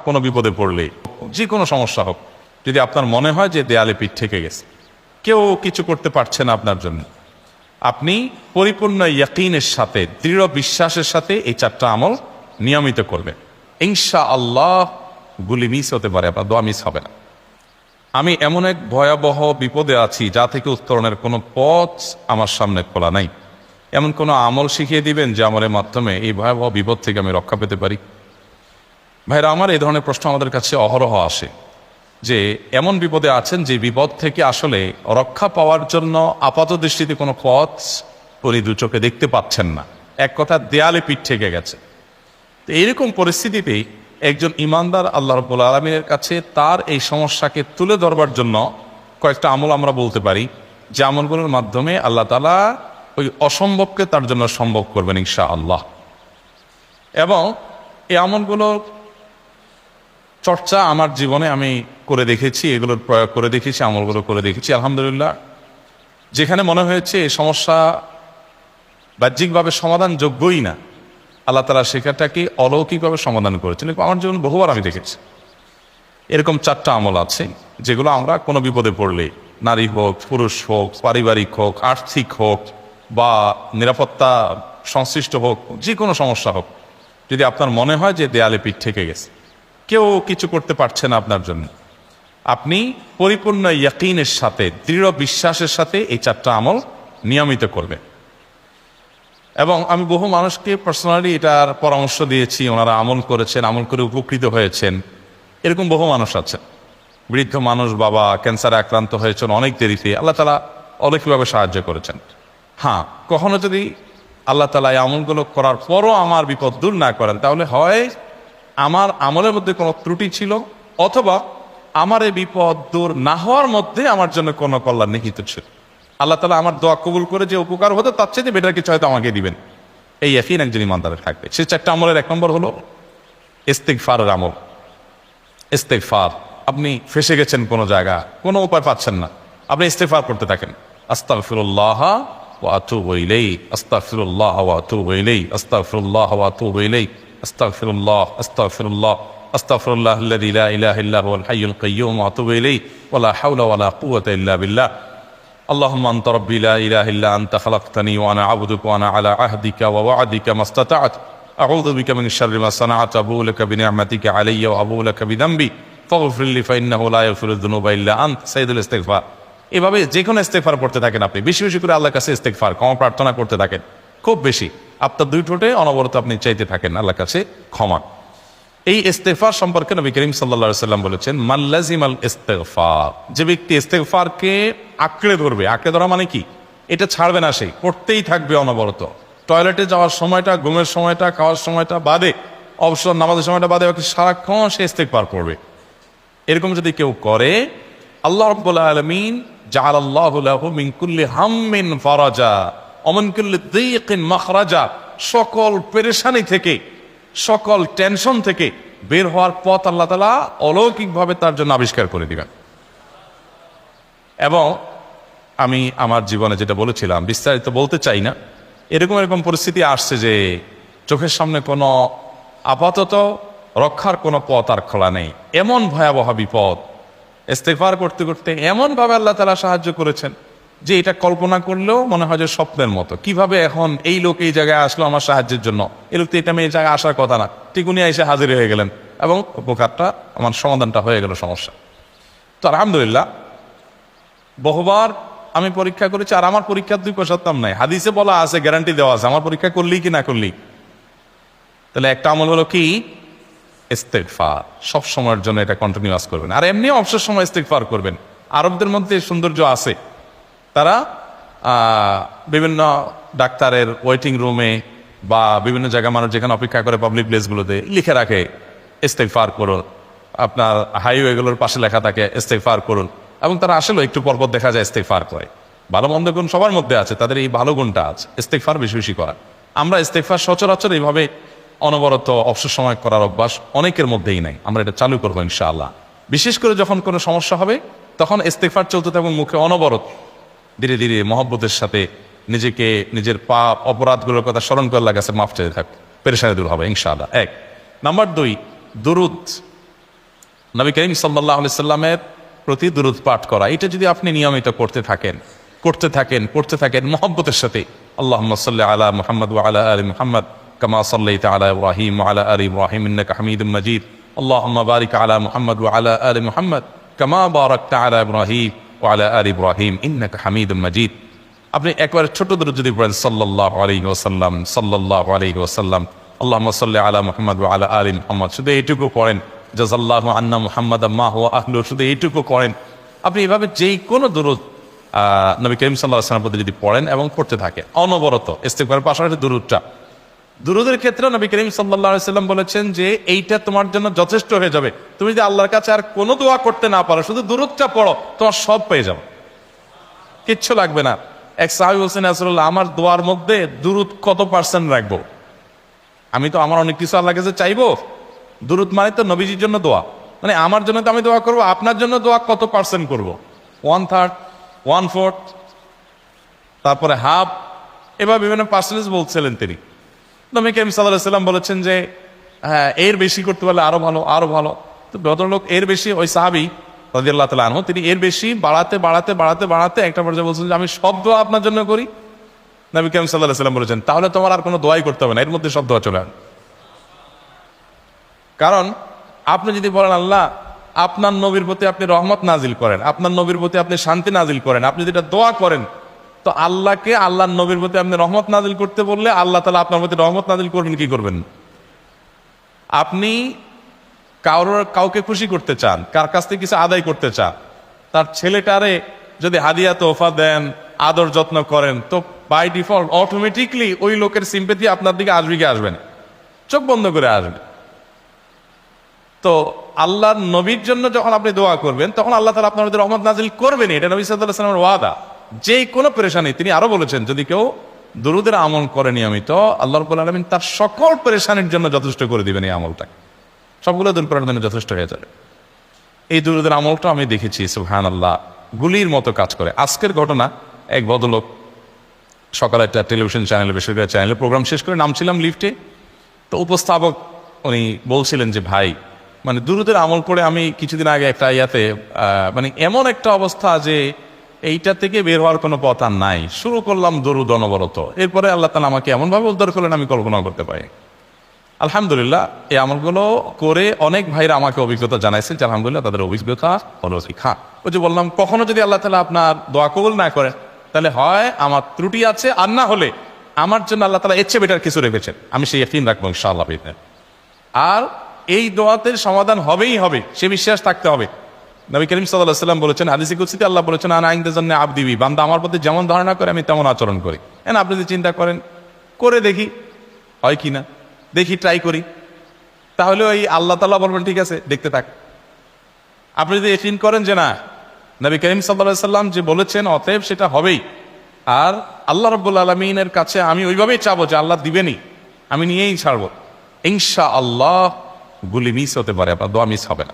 কোনো বিপদে পড়লে, যে কোনো সমস্যা হোক, যদি আপনার মনে হয় যে দেয়ালে পিঠ ঠেকে গেছে, কেউ কিছু করতে পারছে না আপনার জন্য, আপনি পরিপূর্ণ ইয়াকিনের সাথে, দৃঢ় বিশ্বাসের সাথে এই 4টা আমল নিয়মিত করবেন। ইনশাআল্লাহ গুলি মিস হতে পারে, আপনার দোয়া মিস হবে না। আমি এমন এক ভয়াবহ বিপদে আছি যা থেকে উত্তরণের কোনো পথ আমার সামনে খোলা নাই। এমন কোনো আমল শিখিয়ে দিবেন যে আমলের মাধ্যমে এই ভয়াবহ বিপদ থেকে আমি রক্ষা পেতে পারি। ভাইরা আমার, এই ধরনের প্রশ্ন আমাদের কাছে অহরহ আসে যে এমন বিপদে আছেন যে বিপদ থেকে আসলে রক্ষা পাওয়ার জন্য আপাত দৃষ্টিতে কোনো পথ উনি দু চোখে দেখতে পাচ্ছেন না, এক কথা দেয়ালে পিঠ ঠেকে গেছে। তো এইরকম পরিস্থিতিতেই একজন ইমানদার আল্লাহ রাব্বুল আলামিনের কাছে তার এই সমস্যাকে তুলে ধরবার জন্য কয়েকটা আমল আমরা বলতে পারি, যে আমলগুলোর মাধ্যমে আল্লাহ তাআলা ওই অসম্ভবকে তার জন্য সম্ভব করবেন ইনশাআল্লাহ। এবং এই আমলগুলোর চর্চা আমার জীবনে আমি করে দেখেছি, এগুলোর প্রয়োগ করে দেখেছি, আমলগুলো করে দেখেছি। আলহামদুলিল্লাহ, যেখানে মনে হয়েছে এই সমস্যা বাহ্যিকভাবে সমাধানযোগ্যই না, আল্লাহ তাআলা সেখানটাকে অলৌকিকভাবে সমাধান করেছেন। আমার জীবন বহুবার আমি দেখেছি। এরকম 4টা আমল আছে যেগুলো আমরা কোনো বিপদে পড়লে, নারী হোক, পুরুষ হোক, পারিবারিক হোক, আর্থিক হোক, বা নিরাপত্তা সংশ্লিষ্ট হোক, যে কোনো সমস্যা হোক, যদি আপনার মনে হয় যে দেয়ালে পিঠ ঠেকে গেছে, কেউ কিছু করতে পারছে না আপনার জন্য, আপনি পরিপূর্ণ ইয়াকিনের সাথে, দৃঢ় বিশ্বাসের সাথে এই 4টা আমল নিয়মিত করবেন। এবং আমি বহু মানুষকে পার্সোনালি এটার পরামর্শ দিয়েছি, ওনারা আমল করেছেন, আমল করে উপকৃত হয়েছেন। এরকম বহু মানুষ আছেন, বৃদ্ধ মানুষ, বাবা ক্যান্সারে আক্রান্ত হয়েছেন অনেক দেরিতে, আল্লাহ তাআলা অলৌকিকভাবে সাহায্য করেছেন। হ্যাঁ, কখনো যদি আল্লাহ তাআলা এই আমলগুলো করার পরও আমার বিপদ দূর না করেন, তাহলে হয় আমার আমলের মধ্যে কোনো ত্রুটি ছিল, অথবা আমার এই বিপদ দূর না হওয়ার মধ্যে আমার জন্য কোনো কল্যাণ নিহিত ছিল। আল্লাহ তাআলা আমার দোয়া কবুল করে যে উপকার হতো তার চেয়ে বেটার কিছু হয়তো আমাকে দিবেন, এই ইয়াকিন একজন ইমানদারের থাকবে। সেই 4টা আমলের 1 নম্বর হলো ইস্তিগফারের আমল। ইস্তিগফার, আপনি ফেসে গেছেন কোনো জায়গা, কোনো উপায় পাচ্ছেন না, আপনি ইস্তিগফার করতে থাকেন। আস্তাগফিরুল্লাহ ওয়া আতুবু ইলাইহি, আস্তাগফিরুল্লাহ ওয়া আতুবু ইলাইহি, আস্তাগফিরুল্লাহ ওয়া আতুবু ইলাইহি, আস্তাগফিরুল্লাহ, আস্তাগফিরুল্লাহ, আস্তাগফিরুল্লাহ আল্লাযী লা ইলাহা ইল্লা হুয়াল হাইয়ুল কাইয়্যুম ওয়া আতুবু ইলাইহি ওয়া লা হাওলা ওয়া লা কুওয়াতা ইল্লা বিল্লাহ। اللهم أنت ربي لا إله إلا أنت خلقتني وأنا عبدك وأنا على عهدك ووعدك ما استطعت أعوذ بك من شر ما صنعت أبوء لك بنعمتك علي وأبوء لك بذنبي فاغفر لي فإنه لا يغفر الذنوب إلا أنت সাইয়্যিদুল ইস্তিগফার। এভাবে যে কোনো ইস্তিগফার পড়তে থাকেন, আপনি বেশি বেশি করে আল্লাহর কাছে ইস্তিগফার, ক্ষমা প্রার্থনা করতে থাকেন, খুব বেশি। আপনার 2 ঠোঁটে অনবরত আপনি চাইতে থাকেন আল্লাহর কাছে ক্ষমা। এই ইস্তিগফার সম্পর্কে নবী করিম সাল্লাল্লাহু আলাইহি ওয়াসাল্লাম বলেছেন, মান লাজিমাল ইস্তিগফার, যে ব্যক্তি ইস্তিগফারকে আঁকড়ে ধরবে, আঁকড়ে ধরা মানে কি, এটা ছাড়বে না, সে করতেই থাকবে অনবরত। টয়লেটে যাওয়ার সময়টা, ঘুমের সময়টা, খাওয়ার সময়টা বাদে, অবসর নামাজের সময়টা বাদে, সারাক্ষণ সে ইস্তিগফার করবে। এরকম যদি কেউ করে, আল্লাহ রাব্বুল আলামিন জাআলাল্লাহু লাহু মিন কুল্লি হাম্মিন ফারাজা ওয়া মিন কুল্লি দীকিন মাখরাজা, সকল পেরেশানি থেকে, সকল টেনশন থেকে বের হওয়ার পথ আল্লাহ তাআলা অলৌকিকভাবে তার জন্য আবিষ্কার করে দিবেন। এবং আমি আমার জীবনে যেটা বলেছিলাম, বিস্তারিত বলতে চাই না, এরকম পরিস্থিতি আসছে যে চোখের সামনে কোনো আপাতত রক্ষার কোনো পথ আর খোলা নেই, এমন ভয়াবহ বিপদ। ইস্তিগফার করতে করতে এমনভাবে আল্লাহ তাআলা সাহায্য করেছেন যে এটা কল্পনা করলেও মনে হয় যে স্বপ্নের মতো। কিভাবে এখন এই লোক এই জায়গায় আসলো আমার সাহায্যের জন্য, এই লোক তো এটা এই জায়গায় আসার কথা না, ঠিক উনি এসে হাজির হয়ে গেলেন এবং উপকারটা, আমার সমাধানটা হয়ে গেল সমস্যা। তো আলহামদুলিল্লাহ, বহুবার আমি পরীক্ষা করেছি, আর আমার পরীক্ষার 2 পয়সার দাম নাই। হাদিসে বলা আছে, গ্যারান্টি দেওয়া আছে, আমার পরীক্ষা করলেই কি না করলেই। তাহলে একটা আমল হলো কি, ইস্তিগফার। সব সময়ের জন্য এটা কন্টিনিউয়াস করবেন, আর এমনি অবসর সময় ইস্তিগফার করবেন। আরবদের মধ্যে সৌন্দর্য আছে, তারা বিভিন্ন ডাক্তারের ওয়েটিং রুমে বা বিভিন্ন জায়গায় মানুষ যেখানে অপেক্ষা করে পাবলিক প্লেসগুলোতে লিখে রাখে ইস্তিগফার করুন, আপনার হাইওয়েগুলোর পাশে লেখা থাকে ইস্তিগফার করুন, এবং তারা আসলে একটু পরপর দেখা যায় ইস্তিগফার করে। ভালো মন্দ গুণ সবার মধ্যে আছে, তাদের এই ভালো গুণটা আছে, ইস্তিগফার বেশি বেশি করা। আমরা ইস্তিগফার সচরাচর এইভাবে অনবরত অবসর সময় করার অভ্যাস অনেকের মধ্যেই নাই, আমরা এটা চালু করবো ইনশাআল্লাহ। বিশেষ করে যখন কোনো সমস্যা হবে তখন ইস্তিগফার চলতে থাকবে মুখে অনবরত, ধীরে ধীরে মহব্বতের সাথে নিজেকে, নিজের পাপ অপরাধগুলোর কথা স্মরণ করে আল্লাহর কাছে মাফ চাইতে থাকবে, পেরেশানি দূর হবে ইনশাআল্লাহ। 1 নাম্বার 2, দুরুদ নবী করিম সাল্লাল্লাহু আলাইহি সাল্লামের প্রতি দুরূদ পাঠ করা, এটা যদি আপনি নিয়মিত করতে থাকেন মহব্বতের সাথে, আল্লাহুম্মা সাল্লি আলা মুহাম্মদ ওয়া আলা আলি মুহাম্মদ কামা সাল্লাইতা আলা ইব্রাহিম ওয়া আলা আলি ইব্রাহিম ইন্নাকা হামিদুম মাজিদ, আল্লাহুম্মা বারিক আলা মুহাম্মদ ওয়া আলা আলি মুহাম্মদ কামা বারাকতা আলা ইব্রাহিম ওয়া আলা আলি ইব্রাহিম ইন্নাকা হামিদুম মাজিদ। আপনি একবার ছোট দুরূদ যদি পড়েন সাল্লাল্লাহু আলাইহি ওয়াসাল্লাম, সাল্লাল্লাহু আলাইহি ওয়াসাল্লাম, আল্লাহুম্মা সাল্লি আলা মুহাম্মদ ওয়া আলা আলি মুহাম্মদ, শুধু এইটুকু পড়েন। জাযাল্লাহু আন্না মুহাম্মাদাম মা হুয়া আহলু, শুধু এইটুকু করেন। আপনি এভাবে যেই কোনো দুরূদ নবী করিম সাল্লাল্লাহু আলাইহি ওয়াসাল্লাম যদি পড়েন এবং করতে থাকে অনবরত, ইস্তিগফারের পাশাপাশি দুরূদের ক্ষেত্রে নবী করিম সাল্লাল্লাহু আলাইহি ওয়াসাল্লাম বলেছেন যে এইটা তোমার জন্য যথেষ্ট হয়ে যাবে। তুমি যদি আল্লাহর কাছে আর কোনো দোয়া করতে না পারো, শুধু দুরূদটা পড়ো, তোমার সব পেয়ে যাবে, কিচ্ছু লাগবে না। এক সাহাবী বলছেন, রাসূলুল্লাহ আমার দোয়ার মধ্যে দুরূদ কত পার্সেন্ট রাখবো? আমি তো আমার অনেক কিছু আল্লাহর কাছে চাইবো, দুরূদ মানে তো নবীজির জন্য দোয়া, মানে আমার জন্য তো আমি দোয়া করবো, আপনার জন্য দোয়া কত পার্সেন্ট করবো? 1/3, 1/4, তারপরে হাফ, এবার বিভিন্ন পার্সেন্টেজ বলছিলেন তিনি। নবী করিম সাল্লাল্লাহু আলাইহি ওয়াসাল্লাম বলেছেন যে হ্যাঁ, এর বেশি করতে পারলে আরো ভালো, আরো ভালো। তো ভদ্রলোক এর বেশি, ওই সাহাবী রাদিয়াল্লাহু তাআলা আনহু, তিনি এর বেশি বাড়াতে একটা পর্যায়ে বলছেন যে আমি সব দোয়া আপনার জন্য করি। নবী করিম সাল্লাল্লাহু আলাইহি ওয়াসাল্লাম বলেছেন তাহলে তোমার আর কোনো দোয়াই করতে হবে না, এর মধ্যে সব দোয়া চলে আসবে। কারণ আপনি যদি বলেন আল্লাহ আপনার নবীর প্রতি আপনি রহমত নাজিল করেন, আপনার নবীর প্রতি আপনি শান্তি নাজিল করেন, আপনি যেটা দোয়া করেন, তো আল্লাহকে আল্লাহর নবীর প্রতি আপনি রহমত নাজিল করতে বললে আল্লাহ তাআলা আপনার প্রতি রহমত নাজিল করবেন কি করবেন? আপনি কাউকে খুশি করতে চান, কার কাছ থেকে কিছু আদায় করতে চান, তার ছেলেটারে যদি হাদিয়া তোহফা দেন, আদর যত্ন করেন, তো বাই ডিফল্ট অটোমেটিকলি ওই লোকের সিম্পেথি আপনার দিকে আসবে কি আসবে না? চোখ বন্ধ করে আসবে। তো আল্লাহর নবীর জন্য যখন আপনি দোয়া করবেন, তখন আল্লাহ তাআলা আপনার মধ্যে রহমত নাজিল করবেন, এটা নবী সাল্লাল্লাহু আলাইহি ওয়াসাল্লামের ওয়াদা। যে কোনো পেরেশানি, তিনি আরো বলেছেন যদি কেউ দুরূদের আমল করে নিয়মিত, আল্লাহ রাব্বুল আলামিন তার সকল পেরেশানির জন্য যথেষ্ট করে দিবেন, এই আমলটাকে সবগুলো দূর করার জন্য যথেষ্ট হয়ে যাবে। এই দুরূদের আমলটা আমি দেখেছি সুবহানাল্লাহ গুলির মতো কাজ করে। আজকের ঘটনা, এক ভদ্রলোক সকালে একটা টেলিভিশন চ্যানেলে, বেসরকারি চ্যানেলে প্রোগ্রাম শেষ করে নামছিলাম লিফটে, তো উপস্থাপক উনি বলছিলেন যে ভাই মানে দুরূদের আমল করে আমি কিছুদিন আগে একটা ইয়াতে মানে এমন একটা অবস্থা যে এইটা থেকে বের হওয়ার কোনো পথ আর নাই, শুরু করলাম দরুদ অনবরত, এরপরে আল্লাহ তাআলা আমাকে এমনভাবে উদ্ধার করলেন আমি কল্পনা করতে পারি। আলহামদুলিল্লাহ এই আমলগুলো করে অনেক ভাইরা আমাকে অভিজ্ঞতা জানাইছে যে আলহামদুলিল্লাহ তাদের অভিজ্ঞতা হলো শিক্ষা। ওই যে বললাম, কখনো যদি আল্লাহ তাআলা আপনার দোয়া কবুল না করেন, তাহলে হয় আমার ত্রুটি আছে, আর না হলে আমার জন্য আল্লাহ তাআলা এর চেয়ে বেটার কিছু রেখেছেন, আমি সেই ইয়াকিন রাখবো ইনশাআল্লাহ। আর এই দোয়াতে সমাধান হবেই হবে, সে বিশ্বাস থাকতে হবে। নবী করিম সাল্লাল্লাহু আলাইহি ওয়াসাল্লাম বলেছেন, হাদিসে কুদসিতে আল্লাহ বলেছেন আনা ইনদা যান্নি আবদি বি, বান্দা আমার প্রতি যেমন ধারণা করে আমি তেমন আচরণ করি। এখন আপনি যদি চিন্তা করেন করে দেখি হয় কিনা, দেখি ট্রাই করি, তাহলে ওই আল্লাহ তাআলা বলবেন ঠিক আছে দেখতে থাক। আপনি যদি ইয়াকিন করেন যে না নবী করিম সাল্লাল্লাহু আলাইহি ওয়াসাল্লাম যে বলেছেন অতএব সেটা হবেই, আর আল্লাহ রাব্বুল আলামিনের কাছে আমি ওইভাবেই চাবো যে আল্লাহ দিবেনই, আমি নিয়েই ছাড়বো, ইনশাআল্লাহ গুলি মিস হতে পারে, আপনার দোয়া মিস হবে না।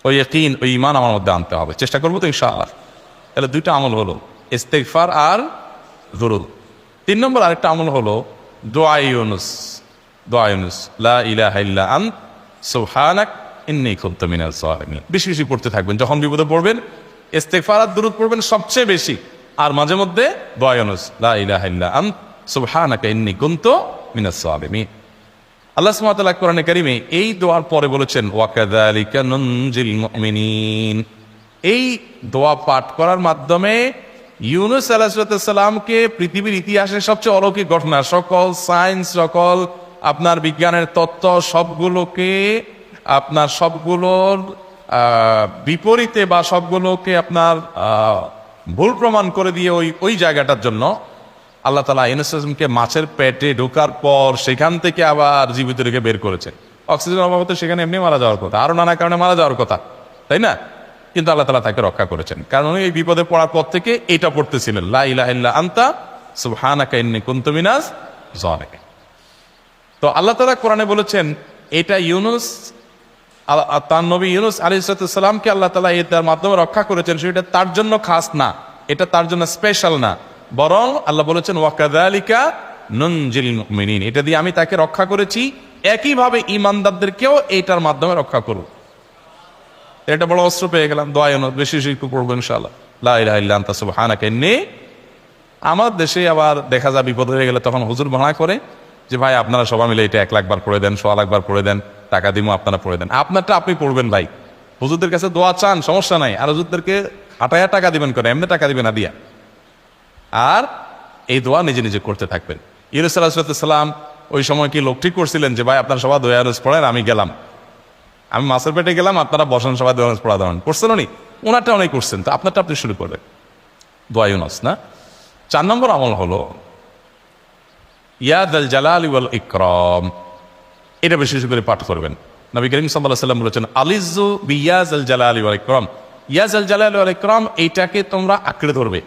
ওই ইয়াকিন, ওই ঈমান আমার মধ্যে আনতে হবে, চেষ্টা করবো তো ইনশাআল্লাহ। তাহলে দুইটা আমল হলো ইস্তিগফার আর দুরূদ। 3 নম্বর আরেকটা আমল হলো দোয়া ইউনুস। দোয়া ইউনুস, লা ইলাহা ইল্লা আন্ত সুবহানাক ইন্নী কুনতু মিনাজ জালিমিন। বেশি বেশি পড়তে থাকবেন, যখন বিপদে পড়বেন ইস্তিগফার আর দুরূদ পড়বেন সবচেয়ে বেশি, আর মাঝে মধ্যে দোয়া ইউনুস, লা ইলাহা ইল্লা আন্ত সুবহানাকা ইন্নী কুনতু মিনাজ জালিমিন। আল্লাহ সুবহানাহু ওয়া তাআলা কোরআনে কারীমে এই দোয়ার পরে বলেছেন ওয়া কাযালিকা নুনজিল মুমিনিন। এই দোয়া পাঠ করার মাধ্যমে ইউনুস আলাইহিস সালামকে পৃথিবীর ইতিহাসের সবচেয়ে অলৌকিক ঘটনা, সকল সায়েন্স, সকল আপনার বিজ্ঞানের তত্ত্ব সবগুলোকে আপনার সবগুলোর বিপরীতে বা সবগুলোকে আপনার ভুল প্রমাণ করে দিয়ে ওই জায়গাটার জন্য আল্লাহ তাআলা ইউনুস আলাইহিসকে মাছের পেটে ঢোকার পর সেখান থেকে আবার জীবিত রেখে বের করেছেন। অক্সিজেন অভাবে সেখানে এমনি মারা যাওয়ার কথা, আরো নানা কারণে মারা যাওয়ার কথা, তাই না? কিন্তু আল্লাহ তাআলা তাকে রক্ষা করেছেন, কারণ এই বিপদে পড়ার পর থেকে এটা পড়তেছিলেন, লা ইলাহা ইল্লা আনতা সুবহানাকা ইন্নী কুনতু মিনাজ জালিমিন। তো আল্লাহ তাআলা কোরআনে বলেছেন এটা ইউনুস, তার নবী ইউনুস আলাইহিস সালামকে আল্লাহ তাআলা এটার মাধ্যমে রক্ষা করেছেন, সেটা তার জন্য খাস না, এটা তার জন্য স্পেশাল না, বরং আল্লাহ বলেছেন ওয়া কাযালিকা নুনজিল মুমিনিন, এটা দিয়ে আমি তাকে রক্ষা করেছি, একইভাবে ঈমানদারদেরকেও এটার মাধ্যমে রক্ষা করব। এটা বড় অস্ত্র পেয়ে গেলাম। দোয়া ইউনুস বেশি বেশি একটু পড়বো ইনশাআল্লাহ, লা ইলাহা ইল্লা আনতা সুবহানাকা ইন্নী। আমার দেশে আবার দেখা যায় বিপদ হয়ে গেলে তখন হুজুর ভাড়া করে যে ভাই আপনারা সবাই মিলে এটা 1 লাখ বার পড়ে দেন, 100 লাখ বার পড়ে দেন, টাকা দিমো আপনারা পড়ে দেন। আপনারটা আপনি পড়বেন ভাই, হুজুরদের কাছে দোয়া চান সমস্যা নাই, আর হুজুরদেরকে হাঁটায়া টাকা দিবেন করে, এমনি টাকা দিবেন না দিয়া। আর এই দোয়া নিজে নিজে করতে থাকবেন। ইউনূস আলাইহিস সালাম ওই সময় কি লোক ঠিক করছিলেন যে ভাই আপনারা সবাই দোয়া ইউনূস পড়েন, আমি গেলাম, আমি মাছের পেটে গেলাম, আপনারা বসেন সবাই দোয়া ইউনূস পড়া দেন, করছেন উনি? ওনারটা অনেক করছেন, তো আপনারটা আপনি শুরু করবেন দোয়া ইউনূস না। 4 নম্বর আমল হলো ইয়া যাল জালালি ওয়াল ইকরাম, এটা বেশি বেশি করে পাঠ করবেন। নবী করিম সাল্লাল্লাহু আলাইহি ওয়াসাল্লাম বলেছেন আলিজু বিয়া যাল জালালি ওয়াল ইকরাম, ইয়া যাল জালালি ওয়াল ইকরাম এইটাকে তোমরা আঁকড়ে ধরবে।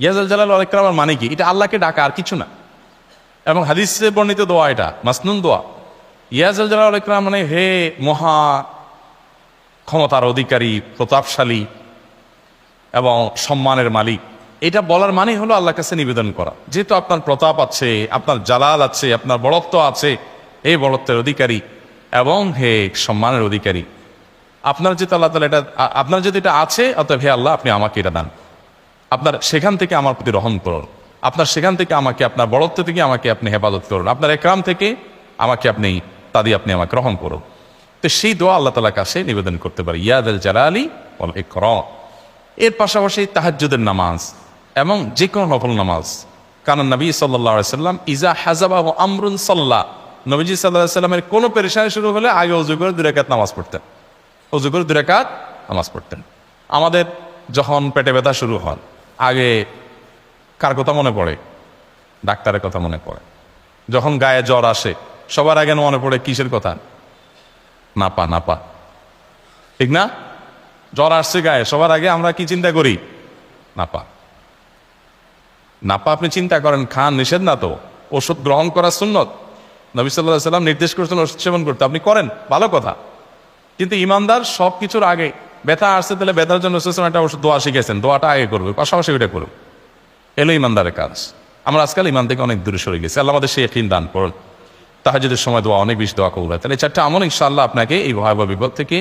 ইয়া যাল জালালি ওয়াল ইকরামের মানে কি? এটা আল্লাহকে ডাকা, আর কিছু না। এবং হাদিসে বর্ণিত দোয়া, এটা মাসনুন দোয়া। ইয়া যাল জালালি ওয়াল ইকরাম মানে হে মহা ক্ষমতার অধিকারী, প্রতাপশালী এবং সম্মানের মালিক। এটা বলার মানে হলো আল্লাহর কাছে নিবেদন করা, যেহেতু আপনার প্রতাপ আছে, আপনার জালাল আছে, আপনার বড়ত্ব আছে, এই বড়ত্বের অধিকারী এবং হে সম্মানের অধিকারী, আপনার যেহেতু আল্লাহ তাআলা এটা, আপনার যদি এটা আছে, অতএব হে আল্লাহ আপনি আমাকে এটা দান, আপনার সেখান থেকে আমার প্রতি রহম করুন, আপনার সেখান থেকে আমাকে, আপনার বড়ত্ব থেকে আমাকে আপনি হেফাজত করুন, আপনার একরাম থেকে আমাকে আপনি, তা দিয়ে আপনি আমাকে রহম করুন। তো সেই দোয়া আল্লাহ তাআলার কাছে নিবেদন করতে পারি, ইয়া যাল জালালি ওয়াল ইকরাম। এর পাশাপাশি তাহাজ্জুদের নামাজ এবং যে কোনো নফল নামাজ। কারণ নবী সাল্লাল্লাহু আলাইহি সাল্লাম ইজা হাযাবাহু আমরুন সাল্লা, নবীজি সাল্লাল্লাহু আলাইহি সাল্লামের কোনো পেরেশানি শুরু হলে আগে ওযু করে 2 রাকাত নামাজ পড়তেন, ওযু করে 2 রাকাত নামাজ পড়তেন। আমাদের যখন পেটে ব্যথা শুরু হয়, আগে কার কথা মনে পড়ে? ডাক্তারের কথা মনে পড়ে। যখন গায়ে জ্বর আসে, সবার আগে মনে পড়ে কিসের কথা? নাপা, নাপা, ঠিক না? জ্বর আসছে গায়ে, সবার আগে আমরা কি চিন্তা করি? নাপা। নাপা আপনি চিন্তা করেন, খান, নিষেধ না তো, ওষুধ গ্রহণ করা সুন্নত। নবী সাল্লাল্লাহু আলাইহি সাল্লাম নির্দেশ করেছেন ওষুধ সেবন করতে, আপনি করেন, ভালো কথা। কিন্তু ইমানদার সব কিছুর আগে ব্যথা আসছে, তাহলে ব্যথার জন্য একটা ওষুধ দোয়া শিখেছেন, দোয়াটা আগে করবে, পাশাপাশি ওইটা করবে, এলো ইমানদারের কাজ। আমরা আজকাল ইমান থেকে অনেক দূরে সরে গেছি। আল্লাহ আমাদের সেই ইয়াকিন দান করুন। তাহাজ্জুদের সময় দোয়া অনেক বেশি দোয়া কবুল হয়। তাহলে 4টা আমল ইনশাআল্লাহ আপনাকে এই ভয়াবহ বিপদ থেকে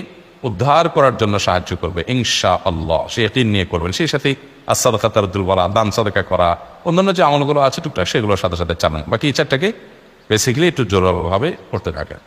উদ্ধার করার জন্য সাহায্য করবে ইনশাআল্লাহ। সেই ইয়াকিন নিয়ে করবেন। সেই সাথে as-সাদাকা তারদুল বালা, দান সাদাকা করা, অন্যান্য যে আমলগুলো আছে টুকটাক, সেগুলোর সাথে সাথে চালান। বাকি এই 4টাকে বেসিক্যালি একটু জোরালোভাবে করতে থাকেন।